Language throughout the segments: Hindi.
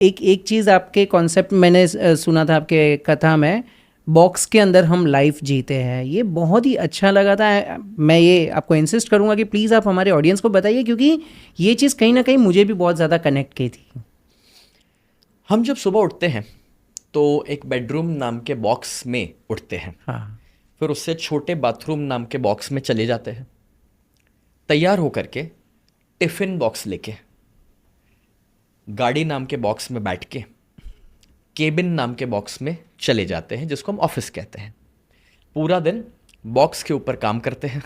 एक चीज़ आपके कॉन्सेप्ट मैंने सुना था आपके कथा में, बॉक्स के अंदर हम लाइफ जीते हैं, ये बहुत ही अच्छा लगा था। मैं ये आपको इंसिस्ट करूंगा कि प्लीज़ आप हमारे ऑडियंस को बताइए, क्योंकि ये चीज़ कहीं ना कहीं मुझे भी बहुत ज़्यादा कनेक्ट की थी। हम जब सुबह उठते हैं तो एक बेडरूम नाम के बॉक्स में उठते हैं, हाँ, फिर उससे छोटे बाथरूम नाम के बॉक्स में चले जाते हैं, तैयार होकर के टिफ़िन बॉक्स लेके, गाड़ी नाम के बॉक्स में बैठ के, केबिन नाम के बॉक्स में चले जाते हैं, जिसको हम ऑफिस कहते हैं। पूरा दिन बॉक्स के ऊपर काम करते हैं,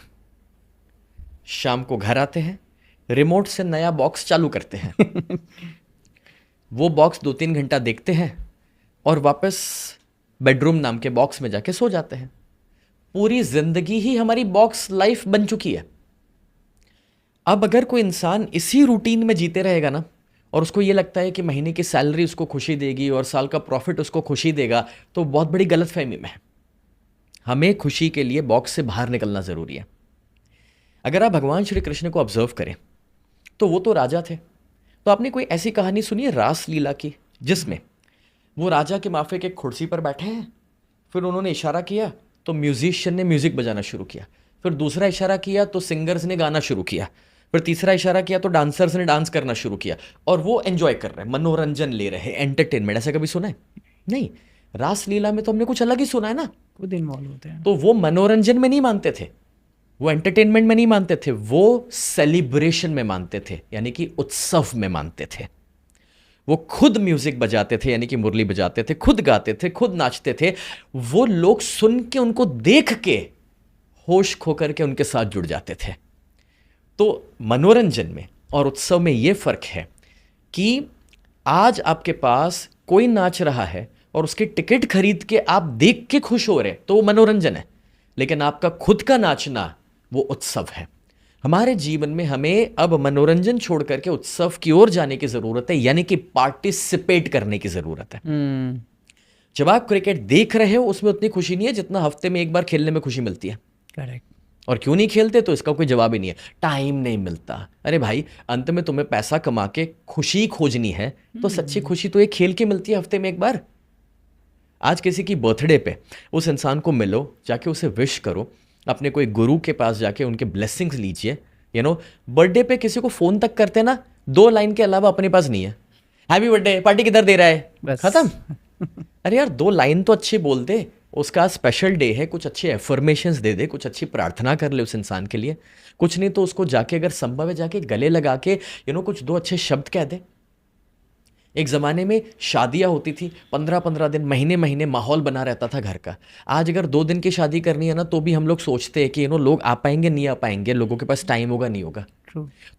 शाम को घर आते हैं, रिमोट से नया बॉक्स चालू करते हैं वो बॉक्स 2-3 घंटा देखते हैं और वापस बेडरूम नाम के बॉक्स में जाके सो जाते हैं। पूरी जिंदगी ही हमारी बॉक्स लाइफ बन चुकी है। अब अगर कोई इंसान इसी रूटीन में जीते रहेगा ना, और उसको ये लगता है कि महीने की सैलरी उसको खुशी देगी और साल का प्रॉफिट उसको खुशी देगा, तो बहुत बड़ी गलतफहमी में है। हमें खुशी के लिए बॉक्स से बाहर निकलना जरूरी है। अगर आप भगवान श्री कृष्ण को ऑब्जर्व करें तो वो तो राजा थे। तो आपने कोई ऐसी कहानी सुनी है रास लीला की, जिसमें वो राजा के माफिक एक कुर्सी पर बैठे हैं, फिर उन्होंने इशारा किया तो म्यूजिशियन ने म्यूजिक बजाना शुरू किया, फिर दूसरा इशारा किया तो सिंगर्स ने गाना शुरू किया, फिर तीसरा इशारा किया तो डांसर्स ने डांस करना शुरू किया, और वो एंजॉय कर रहे हैं, मनोरंजन ले रहे हैं, एंटरटेनमेंट। ऐसा कभी सुना है? नहीं। रास लीला में तो हमने कुछ अलग ही सुना है ना। खुद इन्वॉल्व होते हैं। तो वो मनोरंजन में नहीं मानते थे, वो एंटरटेनमेंट में नहीं मानते थे, वो सेलिब्रेशन में मानते थे, यानी कि उत्सव में मानते थे। वो खुद म्यूजिक बजाते थे, यानी कि मुरली बजाते थे, खुद गाते थे, खुद नाचते थे। वो लोग सुन के, उनको देख के होश खो करके उनके साथ जुड़ जाते थे। तो मनोरंजन में और उत्सव में यह फर्क है कि आज आपके पास कोई नाच रहा है और उसकी टिकट खरीद के आप देख के खुश हो रहे, तो वो मनोरंजन है। लेकिन आपका खुद का नाचना वो उत्सव है। हमारे जीवन में हमें अब मनोरंजन छोड़ करके उत्सव की ओर जाने की जरूरत है, यानी कि पार्टिसिपेट करने की जरूरत है। जब आप क्रिकेट देख रहे हो उसमें उतनी खुशी नहीं है जितना हफ्ते में एक बार खेलने में खुशी मिलती है। करेक्ट। और क्यों नहीं खेलते, तो इसका कोई जवाब ही नहीं है, टाइम नहीं मिलता। अरे भाई, अंत में तुम्हें पैसा कमा के खुशी खोजनी है तो सच्ची खुशी तो एक खेल के मिलती है हफ्ते में एक बार। आज किसी की बर्थडे पे उस इंसान को मिलो, जाके उसे विश करो, अपने कोई गुरु के पास जाके उनके ब्लेसिंग्स लीजिए। बर्थडे पे किसी को फोन तक करते ना, 2 लाइन के अलावा अपने पास नहीं है। हैप्पी बर्थडे, पार्टी किधर दे रहा है, खत्म। अरे यार, 2 लाइन तो अच्छी बोल दे, उसका स्पेशल डे है, कुछ अच्छे एफर्मेशंस दे दे, कुछ अच्छी प्रार्थना कर ले उस इंसान के लिए। कुछ नहीं तो उसको जाके, अगर संभव है, जाके गले लगा के कुछ 2 अच्छे शब्द कह दे। एक ज़माने में शादियां होती थी, 15-15 दिन, महीने महीने माहौल बना रहता था घर का। आज अगर 2 दिन की शादी करनी है ना, तो भी हम लोग सोचते हैं कि लोग आ पाएंगे नहीं आ पाएंगे, लोगों के पास टाइम होगा नहीं होगा।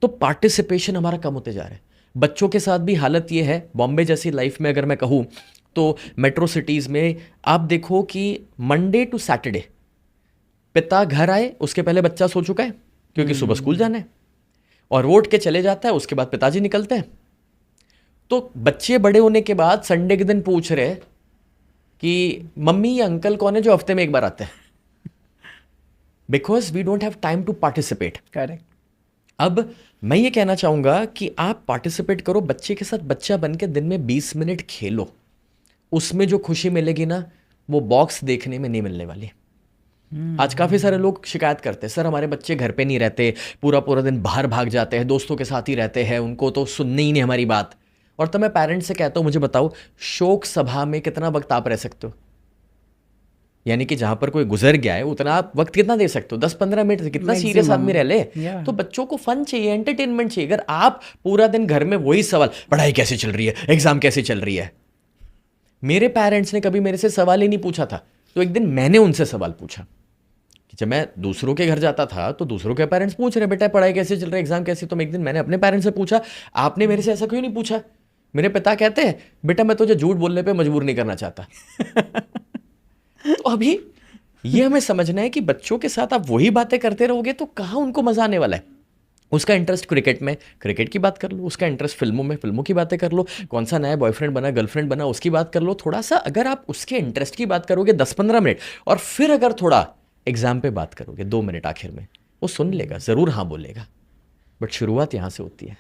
तो पार्टिसिपेशन हमारा कम होते जा रहा है। बच्चों के साथ भी हालत ये है। बॉम्बे जैसी लाइफ में अगर मैं कहूँ तो मेट्रो सिटीज़ में आप देखो कि मंडे टू सैटरडे पिता घर आए उसके पहले बच्चा सो चुका है, क्योंकि सुबह स्कूल जाना है, और वो उठ के चले जाता है, उसके बाद पिताजी निकलते हैं। तो बच्चे बड़े होने के बाद संडे के दिन पूछ रहे कि मम्मी या अंकल कौन है जो हफ्ते में एक बार आते हैं, because we don't have time to participate. Correct. अब मैं ये कहना चाहूंगा कि आप पार्टिसिपेट करो, बच्चे के साथ बच्चा बन के दिन में 20 मिनट खेलो। उसमें जो खुशी मिलेगी ना, वो बॉक्स देखने में नहीं मिलने वाली। आज काफ़ी सारे लोग शिकायत करते हैं, सर हमारे बच्चे घर पे नहीं रहते, पूरा पूरा दिन बाहर भाग जाते हैं, दोस्तों के साथ ही रहते हैं, उनको तो सुननी ही नहीं हमारी बात। और तो मैं पेरेंट्स से कहता हूँ, मुझे बताओ, शोक सभा में कितना वक्त आप रह सकते हो? यानी कि जहां पर कोई गुजर गया है उतना आप वक्त कितना दे सकते हो? 10-15 मिनट से कितना सीरियस आदमी रह ले। तो बच्चों को फन चाहिए, एंटरटेनमेंट चाहिए। अगर आप पूरा दिन घर में वही सवाल, पढ़ाई कैसे चल रही है, एग्जाम कैसे चल रही है, मेरे पेरेंट्स ने कभी मेरे से सवाल ही नहीं पूछा था। तो एक दिन मैंने उनसे सवाल पूछा कि जब मैं दूसरों के घर जाता था तो दूसरों के पेरेंट्स पूछ रहे, बेटा पढ़ाई कैसे चल रही है, एग्जाम कैसे। तो एक दिन मैंने अपने पेरेंट्स से पूछा, आपने मेरे से ऐसा क्यों नहीं पूछा? मेरे पिता कहते हैं, बेटा मैं तुझे झूठ बोलने पे मजबूर नहीं करना चाहता। तो अभी ये हमें समझना है कि बच्चों के साथ आप वही बातें करते रहोगे तो कहाँ उनको मजा आने वाला है। उसका इंटरेस्ट क्रिकेट में, क्रिकेट की बात कर लो। उसका इंटरेस्ट फिल्मों में, फिल्मों की बातें कर लो। कौन सा नया बॉयफ्रेंड बना, गर्लफ्रेंड बना, उसकी बात कर लो। थोड़ा सा अगर आप उसके इंटरेस्ट की बात करोगे 10-15 मिनट, और फिर अगर थोड़ा एग्जाम पे बात करोगे 2 मिनट आखिर में, वो सुन लेगा, जरूर हाँ बोलेगा। बट शुरुआत यहाँ से होती है।